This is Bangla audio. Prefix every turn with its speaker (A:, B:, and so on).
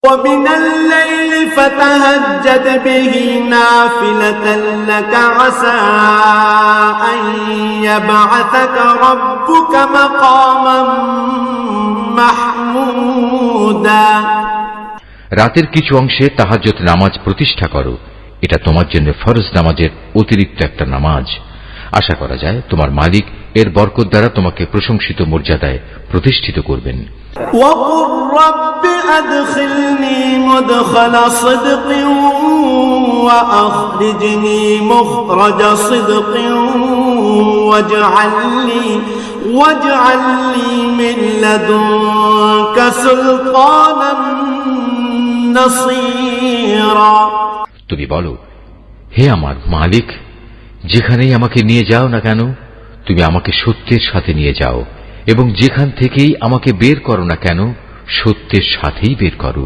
A: ومن الليل فتهجد به نافلة لك عسى أن يبعثك ربك مقاما محمودا।
B: রাতের কিছু অংশে তাহাজ্জুদ নামাজ প্রতিষ্ঠা করো, এটা তোমার জন্য ফরজ নামাজের অতিরিক্ত একটা নামাজ। আশা করা যায় তোমার মালিক এর বরকত দ্বারা তোমাকে প্রশংসিত মর্যাদায় প্রতিষ্ঠিত করবেন।
A: وقل رب أدخلني مدخل صدق وأخرجني مخرج صدق واجعل لي من لدنك سلطانا نصيرا।
B: তুমি বলো, হে আমার মালিক, যেখানেই আমাকে নিয়ে যাও না কেন তুমি আমাকে সত্যের সাথে নিয়ে যাও, এবং যেখান থেকেই আমাকে বের করো না কেন সত্যের সাথেই বের করো।